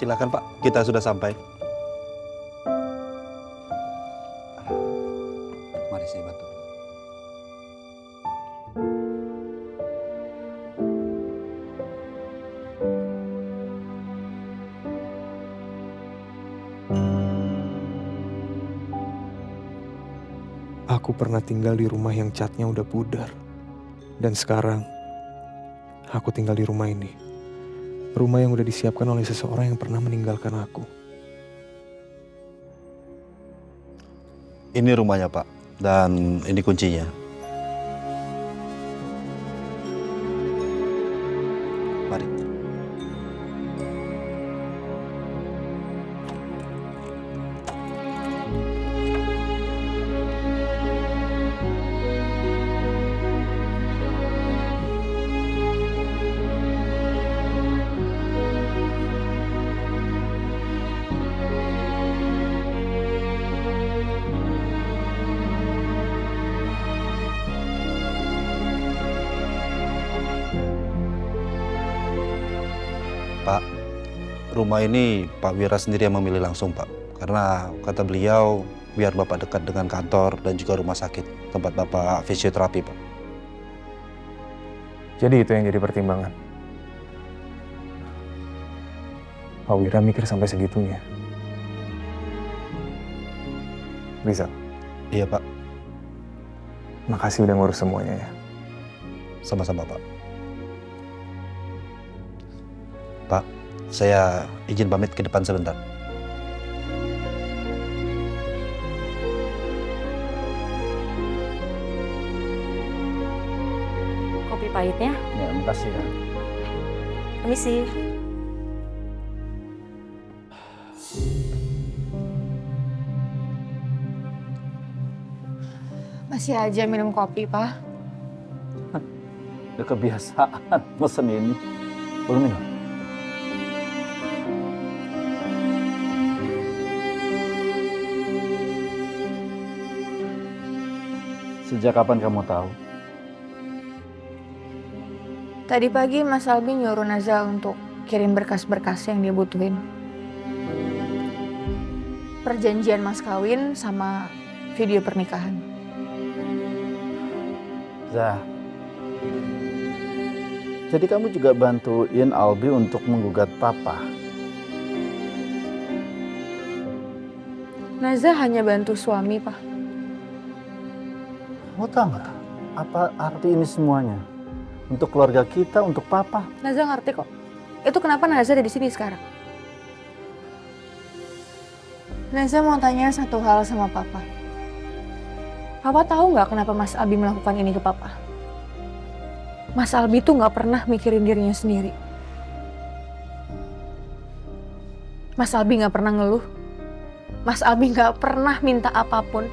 Silakan Pak, kita sudah sampai. Mari saya bantu. Aku pernah tinggal di rumah yang catnya udah pudar. Dan sekarang, aku tinggal di rumah ini. Rumah yang udah disiapkan oleh seseorang yang pernah meninggalkan aku. Ini rumahnya Pak, dan ini kuncinya. Mari. Pak, rumah ini Pak Wira sendiri yang memilih langsung Pak. Karena kata beliau, biar Bapak dekat dengan kantor dan juga rumah sakit tempat Bapak fisioterapi Pak. Jadi itu yang jadi pertimbangan. Pak Wira mikir sampai segitunya. Rizal, Iya Pak, makasih udah ngurus semuanya ya. sama-sama Pak. Pak, saya izin pamit ke depan sebentar. Kopi pahitnya. Ya, makasih ya. Permisi. Masih aja minum kopi, Pak. Udah kebiasaan mesen ini. Belum minum? Sejak kapan kamu tahu? Tadi pagi Mas Albi nyuruh Naza untuk kirim berkas-berkas yang dia butuhin. Perjanjian mas kawin sama video pernikahan. Zah. Jadi kamu juga bantuin Albi untuk menggugat papa? Naza hanya bantu suami, Pak. Mau tahu nggak apa arti ini semuanya? Untuk keluarga kita, untuk papa. Naza ngerti kok. Itu kenapa Naza ada di sini sekarang. Naza mau tanya satu hal sama Papa. Papa tahu nggak kenapa Mas Albi melakukan ini ke Papa? Mas Albi tuh nggak pernah mikirin dirinya sendiri. Mas Albi nggak pernah ngeluh. Mas Albi nggak pernah minta apapun.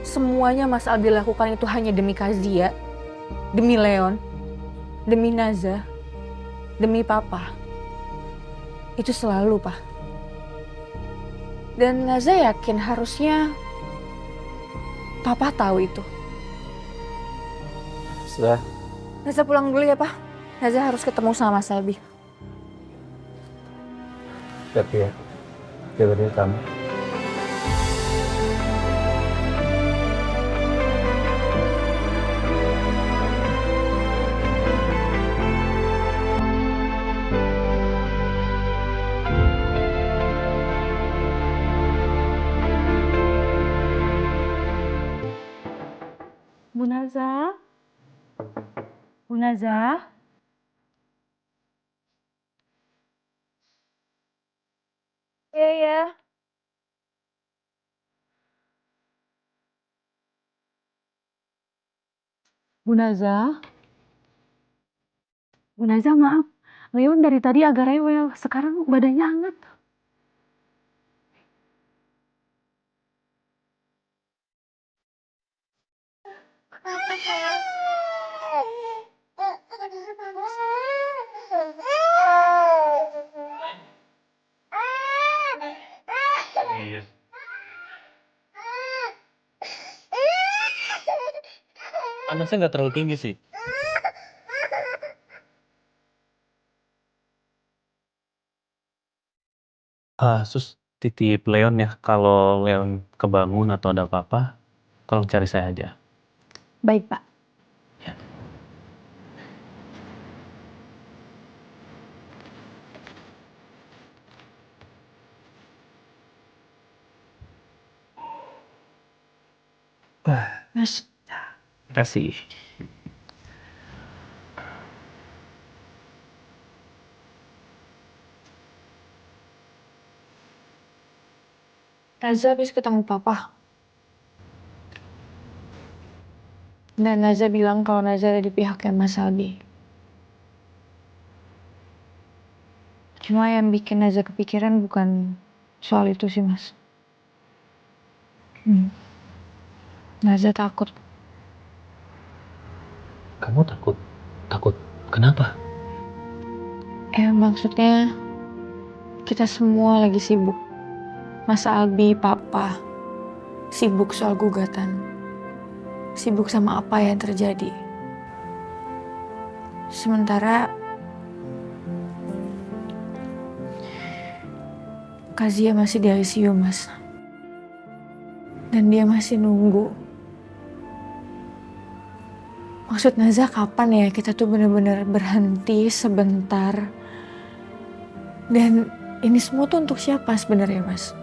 Semuanya Mas Albi lakukan itu hanya demi Kazia, demi Leon, demi Naza, demi Papa. Itu selalu, Pak. Dan Naza yakin harusnya Papa tahu itu. Zah, Naza pulang dulu ya, Pak. Naza harus ketemu sama Mas Albi. hati ya. Jaga diri kamu. Bu Naza? Bu Naza? Iya, ya. Bu Naza? Bu Naza, maaf. Leon dari tadi agak rewel. Sekarang badannya hangat. Panasnya nggak terlalu tinggi sih. Sus titip Leon ya, kalau Leon kebangun atau ada apa-apa, tolong cari saya aja. Baik, Pak. Ya. Mas, Terima kasih. Naza habis ketemu papa. Dan Naza bilang kalau Naza ada di pihaknya Mas Albi. Cuma yang bikin Naza kepikiran bukan soal itu sih, Mas. Naza takut. Kamu takut? Takut kenapa? Maksudnya kita semua lagi sibuk. Mas Albi, papa, sibuk soal gugatan. Sibuk sama apa yang terjadi. Sementara Kazia masih di ICU, Mas. Dan dia masih nunggu. Maksud Naza kapan ya kita tuh bener-bener berhenti sebentar. Dan ini semua tuh untuk siapa sebenarnya, Mas?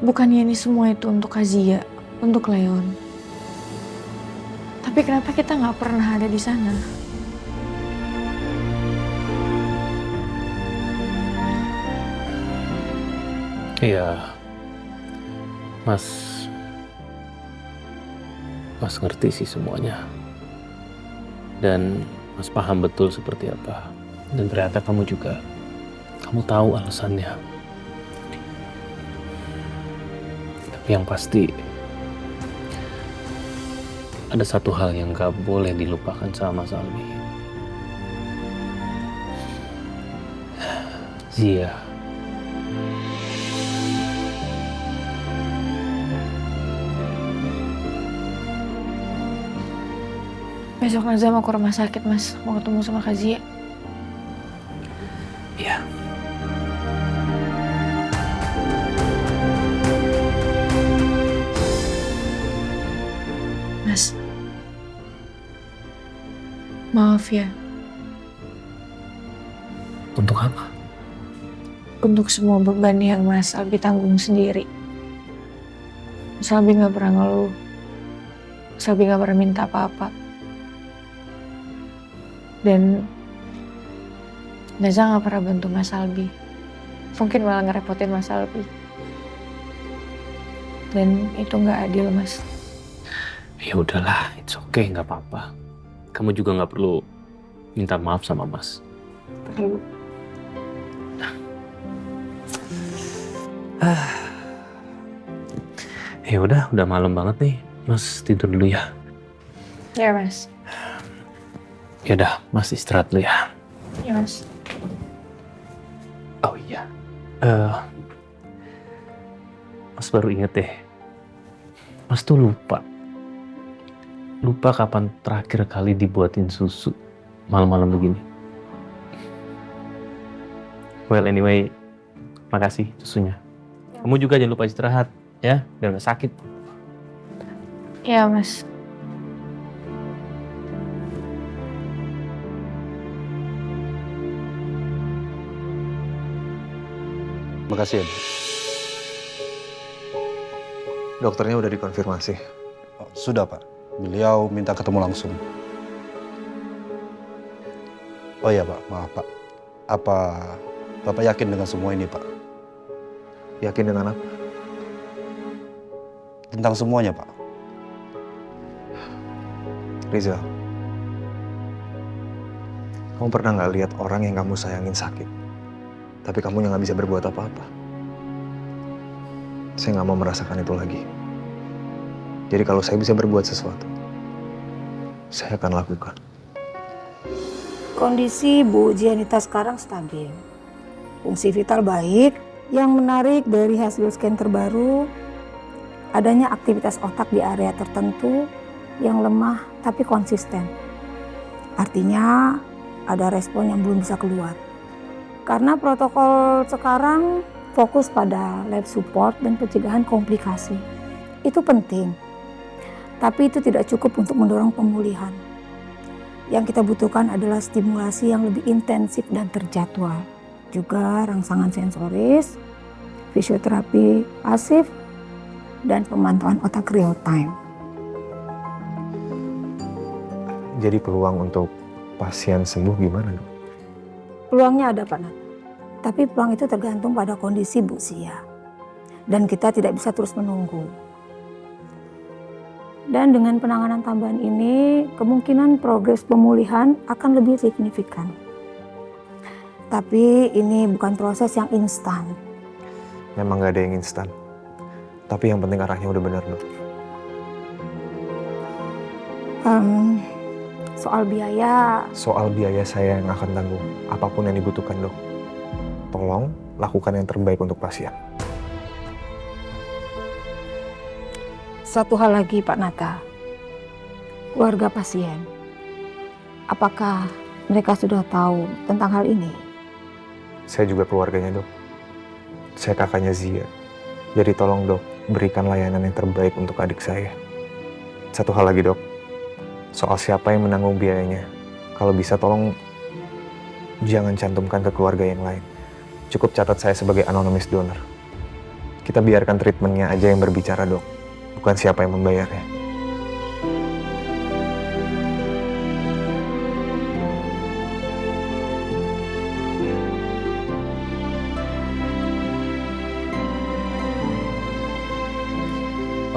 Bukannya ini semua itu untuk Kazia, untuk Leon. Tapi kenapa kita nggak pernah ada di sana? Iya, Mas ngerti sih semuanya. Dan Mas paham betul seperti apa. Dan ternyata kamu tahu alasannya. Tapi yang pasti, ada satu hal yang gak boleh dilupakan sama Mas Albi. Zia. Besok Naza mau ke rumah sakit, Mas. Mau ketemu sama Kazia. Iya. Mas. Maaf ya. Untuk apa? Untuk semua beban yang Mas Albi tanggung sendiri. Mas Albi gak pernah ngeluh. Mas Albi gak pernah minta apa-apa. Dan Naza gak pernah bantu Mas Albi. Mungkin malah ngerepotin Mas Albi. Dan itu gak adil, Mas. Ya udahlah, it's okay, nggak apa-apa. Kamu juga nggak perlu minta maaf sama Mas. Perlu. Ya udah malam banget nih. Mas tidur dulu ya. Ya, Mas. Ya udah, Mas istirahat dulu ya. Ya, Mas. Oh iya. Mas baru inget deh. Mas tuh lupa kapan terakhir kali dibuatin susu malam-malam begini. Well anyway, makasih susunya. Kamu juga jangan lupa istirahat ya, biar gak sakit. Ya, Mas. Makasih ya, Bu. Dokternya udah dikonfirmasi. Oh, sudah, Pak. Beliau minta ketemu langsung. Oh iya, Pak. Maaf, Pak. Apa Bapak yakin dengan semua ini, Pak? Yakin dengan apa? Tentang semuanya, Pak. Rizal, kamu pernah nggak lihat orang yang kamu sayangin sakit, tapi kamu yang nggak bisa berbuat apa-apa? Saya nggak mau merasakan itu lagi. Jadi kalau saya bisa berbuat sesuatu, saya akan lakukan. Kondisi Bu Jianita sekarang stabil. Fungsi vital baik. Yang menarik dari hasil scan terbaru, adanya aktivitas otak di area tertentu yang lemah tapi konsisten. Artinya ada respon yang belum bisa keluar. Karena protokol sekarang fokus pada life support dan pencegahan komplikasi. Itu penting, tapi itu tidak cukup untuk mendorong pemulihan. Yang kita butuhkan adalah stimulasi yang lebih intensif dan terjadwal. Juga rangsangan sensoris, fisioterapi pasif, dan pemantauan otak real time. Jadi peluang untuk pasien sembuh gimana, Dok? Peluangnya ada, Pak Nat. Tapi peluang itu tergantung pada kondisi Bu Sia. Dan kita tidak bisa terus menunggu. Dan dengan penanganan tambahan ini, kemungkinan progres pemulihan akan lebih signifikan. Tapi ini bukan proses yang instan. Memang gak ada yang instan. Tapi yang penting arahnya udah benar, Dok. Soal biaya, saya yang akan tanggung. Apapun yang dibutuhkan, Dok. Tolong lakukan yang terbaik untuk pasien. satu hal lagi Pak Nata. Keluarga pasien. Apakah mereka sudah tahu tentang hal ini? Saya juga keluarganya, Dok. Saya kakaknya Zia. Jadi tolong, Dok, berikan layanan yang terbaik untuk adik saya. Satu hal lagi, Dok. Soal siapa yang menanggung biayanya. Kalau bisa tolong jangan cantumkan ke keluarga yang lain. Cukup catat saya sebagai anonymous donor. Kita biarkan treatmentnya aja yang berbicara, Dok. Bukan siapa yang membayarnya.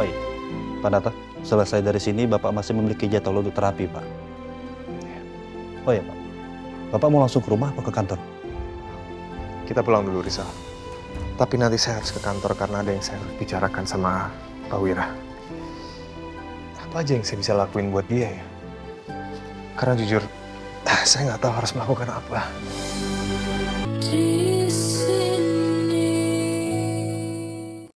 Oh iya, Pak Nata, selesai dari sini Bapak masih memiliki jadwal untuk terapi, Pak. Oh iya, Pak. Bapak mau langsung ke rumah apa ke kantor? Kita pulang dulu, Rizal. Tapi nanti saya harus ke kantor karena ada yang saya harus bicarakan sama Pak Wira. Apa aja yang saya bisa lakuin buat dia ya? Karena jujur, saya nggak tahu harus melakukan apa.